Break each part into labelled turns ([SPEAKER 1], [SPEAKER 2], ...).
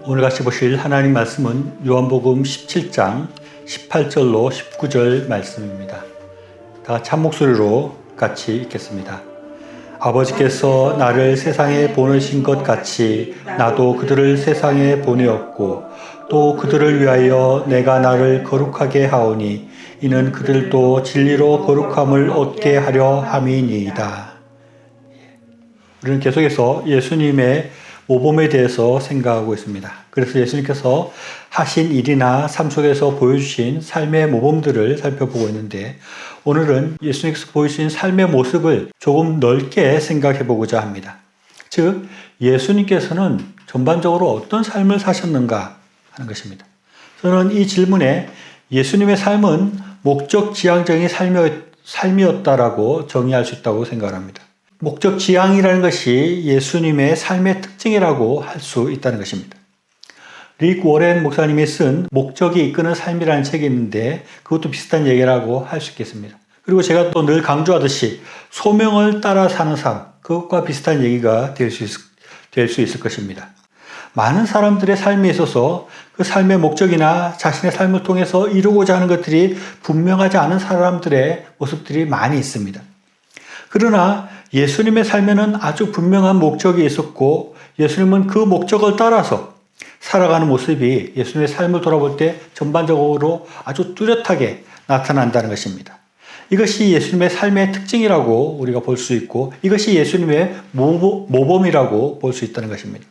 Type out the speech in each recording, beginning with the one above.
[SPEAKER 1] 오늘 같이 보실 하나님 말씀은 요한복음 17장 18절로 19절 말씀입니다. 다 같이 한 목소리로 같이 읽겠습니다. 아버지께서 나를 세상에 보내신 것 같이 나도 그들을 세상에 보내었고 또 그들을 위하여 내가 나를 거룩하게 하오니 이는 그들도 진리로 거룩함을 얻게 하려 함이니이다. 우리는 계속해서 예수님의 모범에 대해서 생각하고 있습니다. 그래서 예수님께서 하신 일이나 삶 속에서 보여주신 삶의 모범들을 살펴보고 있는데 오늘은 예수님께서 보여주신 삶의 모습을 조금 넓게 생각해 보고자 합니다. 즉 예수님께서는 전반적으로 어떤 삶을 사셨는가 하는 것입니다. 저는 이 질문에 예수님의 삶은 목적지향적인 삶이었다라고 정의할 수 있다고 생각합니다. 목적지향이라는 것이 예수님의 삶의 특징이라고 할 수 있다는 것입니다. 릭 워렌 목사님이 쓴 목적이 이끄는 삶이라는 책이 있는데 그것도 비슷한 얘기라고 할 수 있겠습니다. 그리고 제가 또 늘 강조하듯이 소명을 따라 사는 삶, 그것과 비슷한 얘기가 될 수 있을 것입니다. 많은 사람들의 삶에 있어서 그 삶의 목적이나 자신의 삶을 통해서 이루고자 하는 것들이 분명하지 않은 사람들의 모습들이 많이 있습니다. 그러나 예수님의 삶에는 아주 분명한 목적이 있었고 예수님은 그 목적을 따라서 살아가는 모습이 예수님의 삶을 돌아볼 때 전반적으로 아주 뚜렷하게 나타난다는 것입니다. 이것이 예수님의 삶의 특징이라고 우리가 볼 수 있고 이것이 예수님의 모범이라고 볼 수 있다는 것입니다.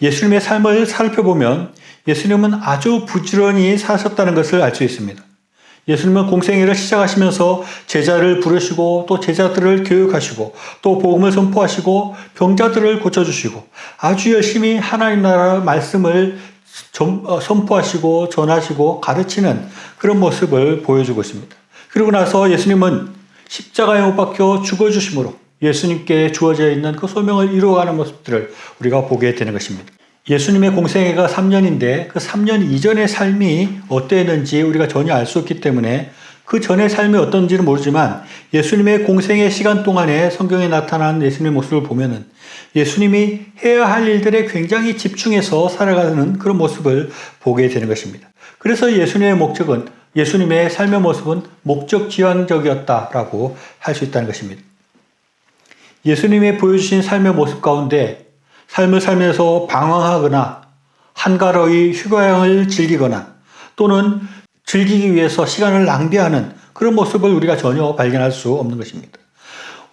[SPEAKER 1] 예수님의 삶을 살펴보면 예수님은 아주 부지런히 사셨다는 것을 알 수 있습니다. 예수님은 공생애를 시작하시면서 제자를 부르시고 또 제자들을 교육하시고 또 복음을 선포하시고 병자들을 고쳐주시고 아주 열심히 하나님 나라 말씀을 선포하시고 전하시고 가르치는 그런 모습을 보여주고 있습니다. 그리고 나서 예수님은 십자가에 못 박혀 죽어주심으로 예수님께 주어져 있는 그 소명을 이루어가는 모습들을 우리가 보게 되는 것입니다. 예수님의 공생애가 3년인데 그 3년 이전의 삶이 어땠는지 우리가 전혀 알 수 없기 때문에 그 전의 삶이 어떤지는 모르지만 예수님의 공생애 시간 동안에 성경에 나타난 예수님의 모습을 보면은 예수님이 해야 할 일들에 굉장히 집중해서 살아가는 그런 모습을 보게 되는 것입니다. 그래서 예수님의 삶의 모습은 목적지향적이었다라고 할 수 있다는 것입니다. 예수님이 보여주신 삶의 모습 가운데 삶을 살면서 방황하거나 한가로이 휴가여행을 즐기거나 또는 즐기기 위해서 시간을 낭비하는 그런 모습을 우리가 전혀 발견할 수 없는 것입니다.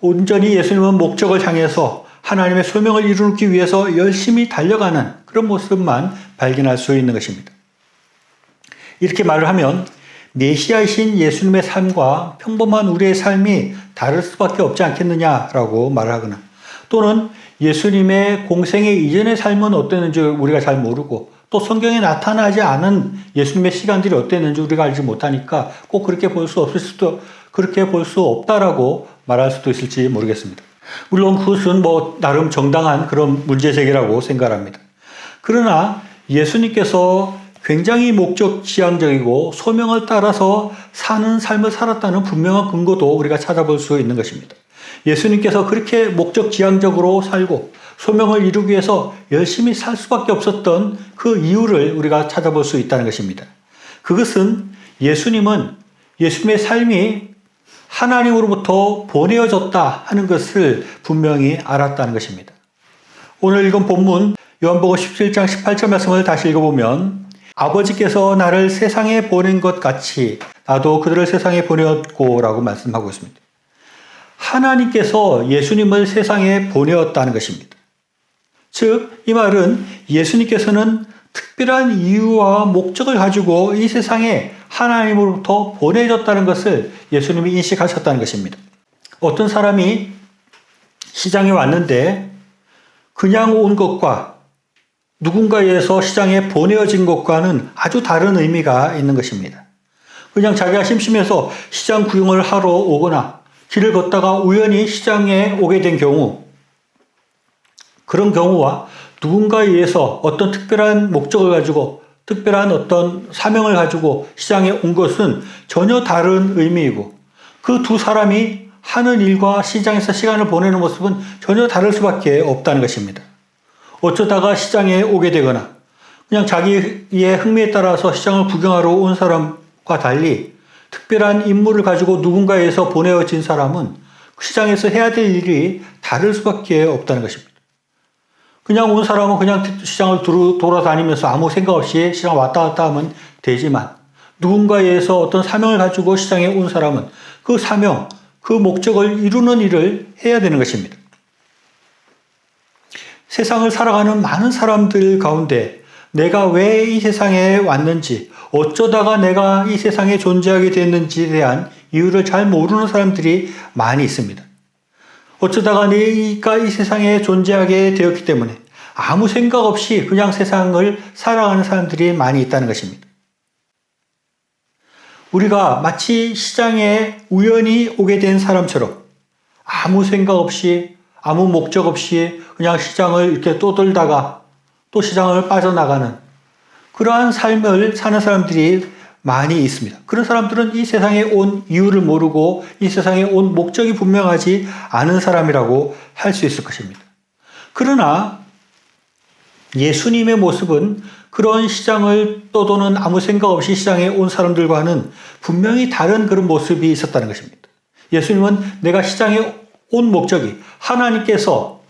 [SPEAKER 1] 온전히 예수님은 목적을 향해서 하나님의 소명을 이루기 위해서 열심히 달려가는 그런 모습만 발견할 수 있는 것입니다. 이렇게 말을 하면 메시아이신 예수님의 삶과 평범한 우리의 삶이 다를 수밖에 없지 않겠느냐라고 말을 하거나 또는 예수님의 공생애 이전의 삶은 어땠는지 우리가 잘 모르고 또 성경에 나타나지 않은 예수님의 시간들이 어땠는지 우리가 알지 못하니까 꼭 그렇게 볼 수 없다라고 말할 수도 있을지 모르겠습니다. 물론 그것은 나름 정당한 그런 문제제기라고 생각합니다. 그러나 예수님께서 굉장히 목적지향적이고 소명을 따라서 사는 삶을 살았다는 분명한 근거도 우리가 찾아볼 수 있는 것입니다. 예수님께서 그렇게 목적지향적으로 살고 소명을 이루기 위해서 열심히 살 수밖에 없었던 그 이유를 우리가 찾아볼 수 있다는 것입니다. 그것은 예수님의 삶이 하나님으로부터 보내어졌다 하는 것을 분명히 알았다는 것입니다. 오늘 읽은 본문 요한복음 17장 18절 말씀을 다시 읽어보면 아버지께서 나를 세상에 보낸 것 같이 나도 그들을 세상에 보내었고 라고 말씀하고 있습니다. 하나님께서 예수님을 세상에 보내었다는 것입니다. 즉, 이 말은 예수님께서는 특별한 이유와 목적을 가지고 이 세상에 하나님으로부터 보내졌다는 것을 예수님이 인식하셨다는 것입니다. 어떤 사람이 시장에 왔는데 그냥 온 것과 누군가에 의해서 시장에 보내어진 것과는 아주 다른 의미가 있는 것입니다. 그냥 자기가 심심해서 시장 구경을 하러 오거나 길을 걷다가 우연히 시장에 오게 된 경우, 그런 경우와 누군가에 의해서 어떤 특별한 목적을 가지고 특별한 어떤 사명을 가지고 시장에 온 것은 전혀 다른 의미이고 그 두 사람이 하는 일과 시장에서 시간을 보내는 모습은 전혀 다를 수밖에 없다는 것입니다. 어쩌다가 시장에 오게 되거나 그냥 자기의 흥미에 따라서 시장을 구경하러 온 사람과 달리 특별한 임무를 가지고 누군가에서 보내어진 사람은 시장에서 해야 될 일이 다를 수밖에 없다는 것입니다. 그냥 온 사람은 그냥 시장을 돌아다니면서 아무 생각 없이 시장 왔다 갔다 하면 되지만 누군가에서 어떤 사명을 가지고 시장에 온 사람은 그 사명, 그 목적을 이루는 일을 해야 되는 것입니다. 세상을 살아가는 많은 사람들 가운데 내가 왜 이 세상에 왔는지, 어쩌다가 내가 이 세상에 존재하게 됐는지에 대한 이유를 잘 모르는 사람들이 많이 있습니다. 어쩌다가 내가 이 세상에 존재하게 되었기 때문에 아무 생각 없이 그냥 세상을 살아가는 사람들이 많이 있다는 것입니다. 우리가 마치 시장에 우연히 오게 된 사람처럼 아무 생각 없이 아무 목적 없이 그냥 시장을 이렇게 떠돌다가 또 시장을 빠져나가는 그러한 삶을 사는 사람들이 많이 있습니다. 그런 사람들은 이 세상에 온 이유를 모르고 이 세상에 온 목적이 분명하지 않은 사람이라고 할 수 있을 것입니다. 그러나 예수님의 모습은 그런 시장을 떠도는 아무 생각 없이 시장에 온 사람들과는 분명히 다른 그런 모습이 있었다는 것입니다. 예수님은 내가 시장에 온 목적이 하나님께서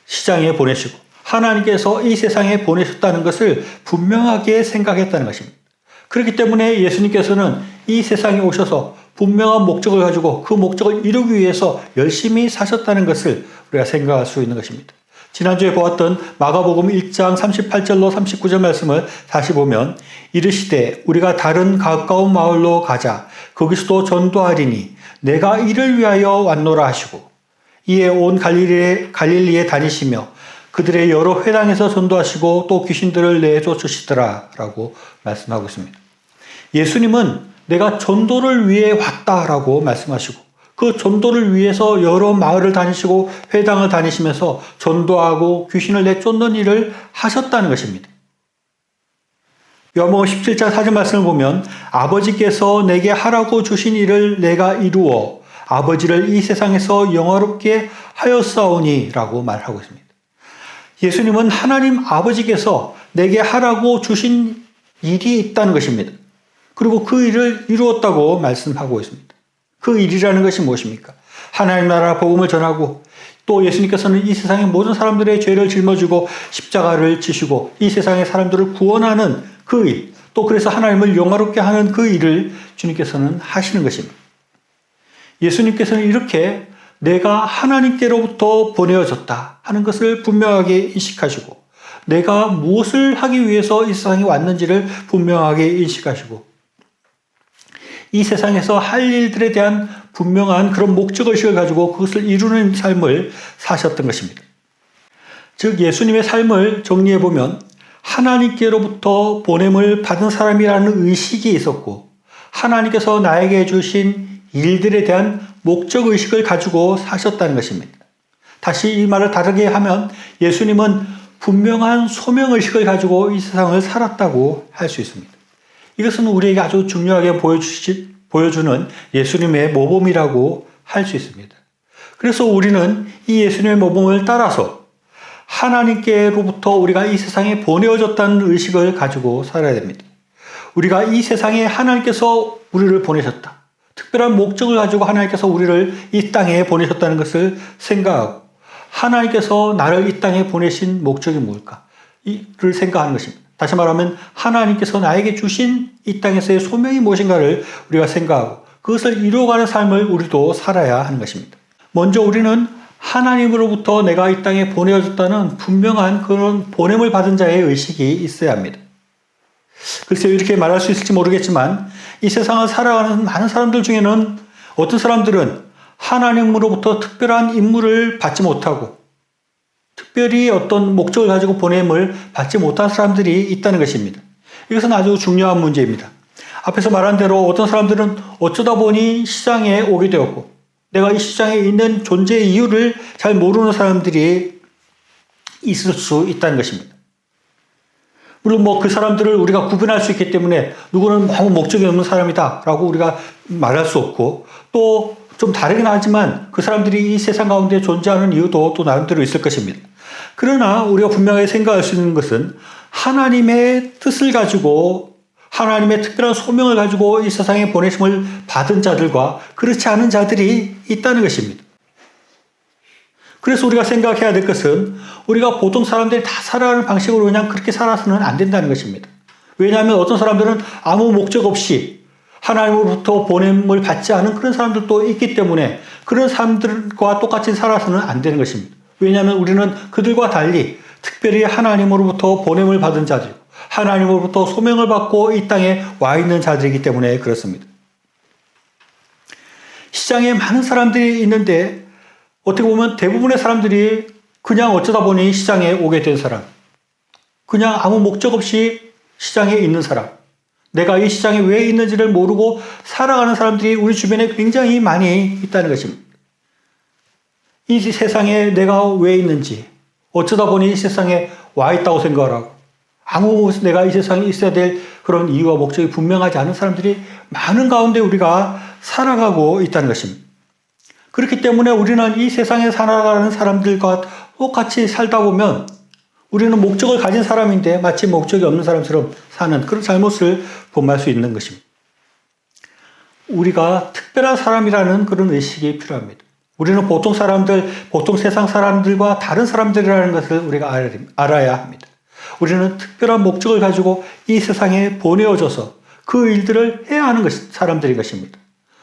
[SPEAKER 1] 시장에 보내시고 하나님께서 이 세상에 보내셨다는 것을 분명하게 생각했다는 것입니다. 그렇기 때문에 예수님께서는 이 세상에 오셔서 분명한 목적을 가지고 그 목적을 이루기 위해서 열심히 사셨다는 것을 우리가 생각할 수 있는 것입니다. 지난주에 보았던 마가복음 1장 38절로 39절 말씀을 다시 보면 이르시되 우리가 다른 가까운 마을로 가자 거기서도 전도하리니 내가 이를 위하여 왔노라 하시고 이에 온 갈릴리에 다니시며 그들의 여러 회당에서 전도하시고 또 귀신들을 내쫓으시더라 라고 말씀하고 있습니다. 예수님은 내가 전도를 위해 왔다라고 말씀하시고 그 전도를 위해서 여러 마을을 다니시고 회당을 다니시면서 전도하고 귀신을 내쫓는 일을 하셨다는 것입니다. 요한복음 17장 4절 말씀을 보면 아버지께서 내게 하라고 주신 일을 내가 이루어 아버지를 이 세상에서 영화롭게 하였사오니 라고 말하고 있습니다. 예수님은 하나님 아버지께서 내게 하라고 주신 일이 있다는 것입니다. 그리고 그 일을 이루었다고 말씀하고 있습니다. 그 일이라는 것이 무엇입니까? 하나님 나라 복음을 전하고 또 예수님께서는 이 세상의 모든 사람들의 죄를 짊어지고 십자가를 지시고 이 세상의 사람들을 구원하는 그 일, 또 그래서 하나님을 영화롭게 하는 그 일을 주님께서는 하시는 것입니다. 예수님께서는 이렇게 내가 하나님께로부터 보내어졌다 하는 것을 분명하게 인식하시고 내가 무엇을 하기 위해서 이 세상에 왔는지를 분명하게 인식하시고 이 세상에서 할 일들에 대한 분명한 그런 목적의식을 가지고 그것을 이루는 삶을 사셨던 것입니다. 즉 예수님의 삶을 정리해보면 하나님께로부터 보냄을 받은 사람이라는 의식이 있었고 하나님께서 나에게 주신 일들에 대한 목적의식을 가지고 사셨다는 것입니다. 다시 이 말을 다르게 하면 예수님은 분명한 소명의식을 가지고 이 세상을 살았다고 할 수 있습니다. 이것은 우리에게 아주 중요하게 보여주는 예수님의 모범이라고 할 수 있습니다. 그래서 우리는 이 예수님의 모범을 따라서 하나님께로부터 우리가 이 세상에 보내어졌다는 의식을 가지고 살아야 됩니다. 우리가 이 세상에 하나님께서 우리를 보내셨다. 특별한 목적을 가지고 하나님께서 우리를 이 땅에 보내셨다는 것을 생각하고 하나님께서 나를 이 땅에 보내신 목적이 뭘까? 이를 생각하는 것입니다. 다시 말하면 하나님께서 나에게 주신 이 땅에서의 소명이 무엇인가를 우리가 생각하고 그것을 이루어가는 삶을 우리도 살아야 하는 것입니다. 먼저 우리는 하나님으로부터 내가 이 땅에 보내어졌다는 분명한 그런 보냄을 받은 자의 의식이 있어야 합니다. 글쎄요, 이렇게 말할 수 있을지 모르겠지만 이 세상을 살아가는 많은 사람들 중에는 어떤 사람들은 하나님으로부터 특별한 임무를 받지 못하고 특별히 어떤 목적을 가지고 보냄을 받지 못한 사람들이 있다는 것입니다. 이것은 아주 중요한 문제입니다. 앞에서 말한 대로 어떤 사람들은 어쩌다 보니 시장에 오게 되었고 내가 이 시장에 있는 존재의 이유를 잘 모르는 사람들이 있을 수 있다는 것입니다. 물론 그 사람들을 우리가 구분할 수 있기 때문에 누구는 아무 목적이 없는 사람이다 라고 우리가 말할 수 없고 또 좀 다르긴 하지만 그 사람들이 이 세상 가운데 존재하는 이유도 또 나름대로 있을 것입니다. 그러나 우리가 분명하게 생각할 수 있는 것은 하나님의 뜻을 가지고 하나님의 특별한 소명을 가지고 이 세상에 보내심을 받은 자들과 그렇지 않은 자들이 있다는 것입니다. 그래서 우리가 생각해야 될 것은 우리가 보통 사람들이 다 살아가는 방식으로 그냥 그렇게 살아서는 안 된다는 것입니다. 왜냐하면 어떤 사람들은 아무 목적 없이 하나님으로부터 보냄을 받지 않은 그런 사람들도 있기 때문에 그런 사람들과 똑같이 살아서는 안 되는 것입니다. 왜냐하면 우리는 그들과 달리 특별히 하나님으로부터 보냄을 받은 자들, 하나님으로부터 소명을 받고 이 땅에 와 있는 자들이기 때문에 그렇습니다. 시장에 많은 사람들이 있는데 어떻게 보면 대부분의 사람들이 그냥 어쩌다 보니 시장에 오게 된 사람, 그냥 아무 목적 없이 시장에 있는 사람, 내가 이 시장에 왜 있는지를 모르고 살아가는 사람들이 우리 주변에 굉장히 많이 있다는 것입니다. 이 세상에 내가 왜 있는지, 어쩌다 보니 이 세상에 와 있다고 생각을 하고, 아무 내가 이 세상에 있어야 될 그런 이유와 목적이 분명하지 않은 사람들이 많은 가운데 우리가 살아가고 있다는 것입니다. 그렇기 때문에 우리는 이 세상에 살아가는 사람들과 똑같이 살다 보면 우리는 목적을 가진 사람인데 마치 목적이 없는 사람처럼 사는 그런 잘못을 범할 수 있는 것입니다. 우리가 특별한 사람이라는 그런 의식이 필요합니다. 우리는 보통 사람들, 보통 세상 사람들과 다른 사람들이라는 것을 우리가 알아야 합니다. 우리는 특별한 목적을 가지고 이 세상에 보내어져서 그 일들을 해야 하는 사람들인 것입니다.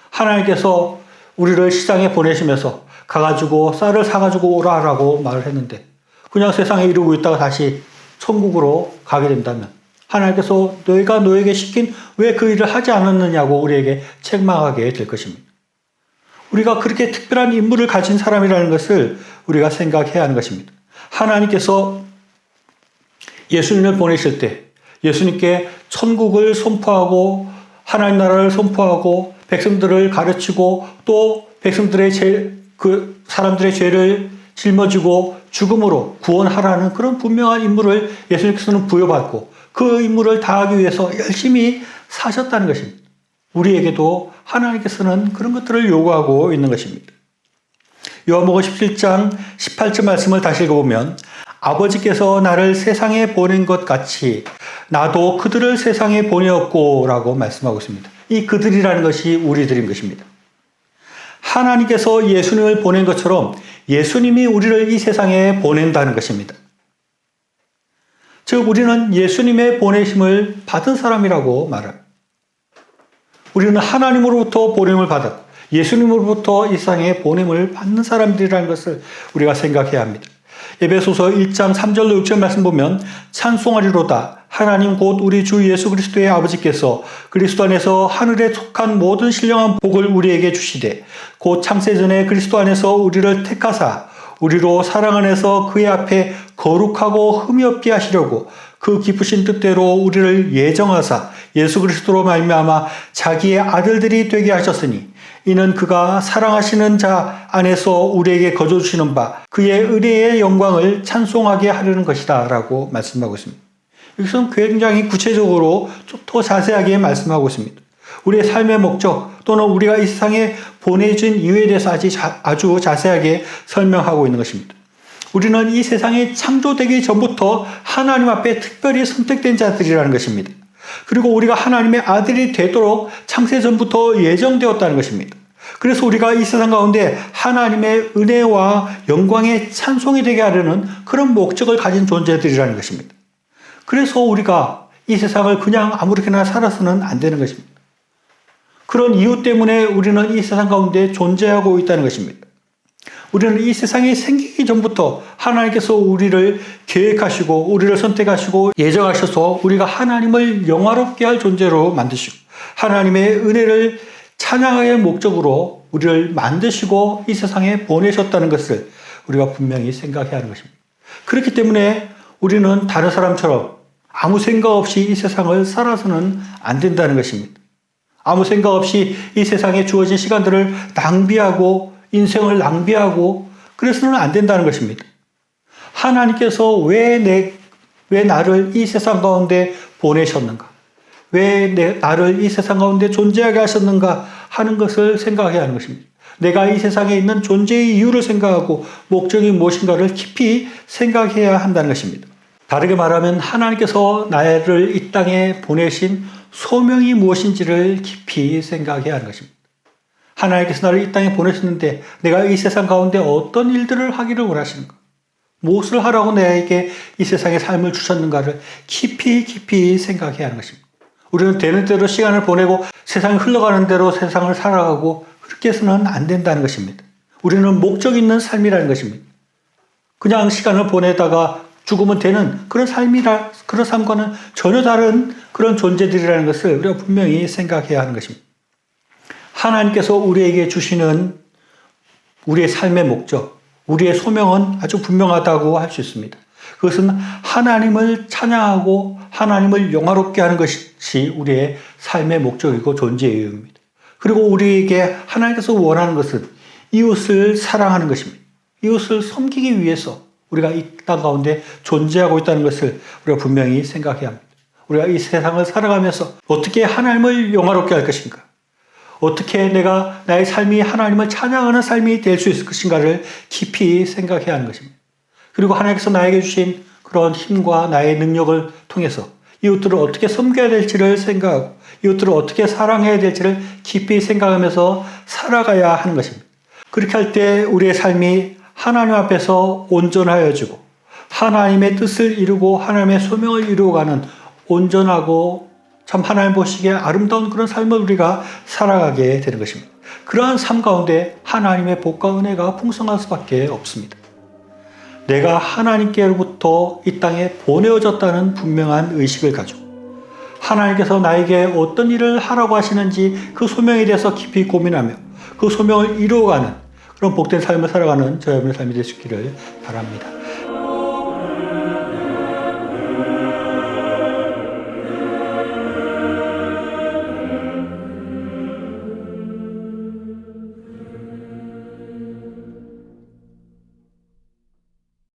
[SPEAKER 1] 하나님께서 우리를 시장에 보내시면서 가가지고 쌀을 사가지고 오라라고 말을 했는데 그냥 세상에 이러고 있다가 다시 천국으로 가게 된다면 하나님께서 너희가 너에게 시킨 왜 그 일을 하지 않았느냐고 우리에게 책망하게 될 것입니다. 우리가 그렇게 특별한 임무를 가진 사람이라는 것을 우리가 생각해야 하는 것입니다. 하나님께서 예수님을 보내실 때 예수님께 천국을 선포하고 하나님 나라를 선포하고 백성들을 가르치고 또 백성들의 사람들의 죄를 짊어지고 죽음으로 구원하라는 그런 분명한 임무를 예수님께서는 부여받고 그 임무를 다하기 위해서 열심히 사셨다는 것입니다. 우리에게도 하나님께서는 그런 것들을 요구하고 있는 것입니다. 요한복음 17장 18절 말씀을 다시 읽어보면 아버지께서 나를 세상에 보낸 것 같이 나도 그들을 세상에 보내었고 라고 말씀하고 있습니다. 이 그들이라는 것이 우리들인 것입니다. 하나님께서 예수님을 보낸 것처럼 예수님이 우리를 이 세상에 보낸다는 것입니다. 즉 우리는 예수님의 보내심을 받은 사람이라고 말합니다. 우리는 하나님으로부터 보냄을 받았고 예수님으로부터 이 세상에 보냄을 받는 사람들이라는 것을 우리가 생각해야 합니다. 에베소서 1장 3절로 6절 말씀 보면 찬송하리로다 하나님 곧 우리 주 예수 그리스도의 아버지께서 그리스도 안에서 하늘에 속한 모든 신령한 복을 우리에게 주시되 곧 창세전에 그리스도 안에서 우리를 택하사 우리로 사랑 안에서 그의 앞에 거룩하고 흠이 없게 하시려고 그 기쁘신 뜻대로 우리를 예정하사 예수 그리스도로 말미암아 자기의 아들들이 되게 하셨으니 이는 그가 사랑하시는 자 안에서 우리에게 거저주시는 바 그의 은혜의 영광을 찬송하게 하려는 것이다 라고 말씀하고 있습니다. 여기서는 굉장히 구체적으로 좀 더 자세하게 말씀하고 있습니다. 우리의 삶의 목적 또는 우리가 이 세상에 보내진 이유에 대해서 아주 자세하게 설명하고 있는 것입니다. 우리는 이 세상이 창조되기 전부터 하나님 앞에 특별히 선택된 자들이라는 것입니다. 그리고 우리가 하나님의 아들이 되도록 창세전부터 예정되었다는 것입니다. 그래서 우리가 이 세상 가운데 하나님의 은혜와 영광의 찬송이 되게 하려는 그런 목적을 가진 존재들이라는 것입니다. 그래서 우리가 이 세상을 그냥 아무렇게나 살아서는 안 되는 것입니다. 그런 이유 때문에 우리는 이 세상 가운데 존재하고 있다는 것입니다. 우리는 이 세상이 생기기 전부터 하나님께서 우리를 계획하시고 우리를 선택하시고 예정하셔서 우리가 하나님을 영화롭게 할 존재로 만드시고 하나님의 은혜를 찬양하의 목적으로 우리를 만드시고 이 세상에 보내셨다는 것을 우리가 분명히 생각해야 하는 것입니다. 그렇기 때문에 우리는 다른 사람처럼 아무 생각 없이 이 세상을 살아서는 안 된다는 것입니다. 아무 생각 없이 이 세상에 주어진 시간들을 낭비하고 인생을 낭비하고 그래서는 안 된다는 것입니다. 하나님께서 왜 나를 이 세상 가운데 보내셨는가? 왜 나를 이 세상 가운데 존재하게 하셨는가 하는 것을 생각해야 하는 것입니다. 내가 이 세상에 있는 존재의 이유를 생각하고 목적이 무엇인가를 깊이 생각해야 한다는 것입니다. 다르게 말하면 하나님께서 나를 이 땅에 보내신 소명이 무엇인지를 깊이 생각해야 하는 것입니다. 하나님께서 나를 이 땅에 보내셨는데 내가 이 세상 가운데 어떤 일들을 하기를 원하시는가? 무엇을 하라고 내게 이 세상의 삶을 주셨는가를 깊이 생각해야 하는 것입니다. 우리는 되는 대로 시간을 보내고 세상이 흘러가는 대로 세상을 살아가고 그렇게 해서는 안 된다는 것입니다. 우리는 목적 있는 삶이라는 것입니다. 그냥 시간을 보내다가 죽으면 되는 그런 삶과는 전혀 다른 그런 존재들이라는 것을 우리가 분명히 생각해야 하는 것입니다. 하나님께서 우리에게 주시는 우리의 삶의 목적, 우리의 소명은 아주 분명하다고 할 수 있습니다. 그것은 하나님을 찬양하고 하나님을 영화롭게 하는 것이 우리의 삶의 목적이고 존재의 이유입니다. 그리고 우리에게 하나님께서 원하는 것은 이웃을 사랑하는 것입니다. 이웃을 섬기기 위해서 우리가 이 땅 가운데 존재하고 있다는 것을 우리가 분명히 생각해야 합니다. 우리가 이 세상을 살아가면서 어떻게 하나님을 영화롭게 할 것인가? 어떻게 내가 나의 삶이 하나님을 찬양하는 삶이 될 수 있을 것인가를 깊이 생각해야 하는 것입니다. 그리고 하나님께서 나에게 주신 그런 힘과 나의 능력을 통해서 이웃들을 어떻게 섬겨야 될지를 생각하고 이웃들을 어떻게 사랑해야 될지를 깊이 생각하면서 살아가야 하는 것입니다. 그렇게 할 때 우리의 삶이 하나님 앞에서 온전하여지고 하나님의 뜻을 이루고 하나님의 소명을 이루어가는 온전하고 참 하나님 보시기에 아름다운 그런 삶을 우리가 살아가게 되는 것입니다. 그러한 삶 가운데 하나님의 복과 은혜가 풍성할 수밖에 없습니다. 내가 하나님께로부터 이 땅에 보내어졌다는 분명한 의식을 가지고 하나님께서 나에게 어떤 일을 하라고 하시는지 그 소명에 대해서 깊이 고민하며 그 소명을 이루어가는 그런 복된 삶을 살아가는 저 여러분의 삶이 되시기를 바랍니다.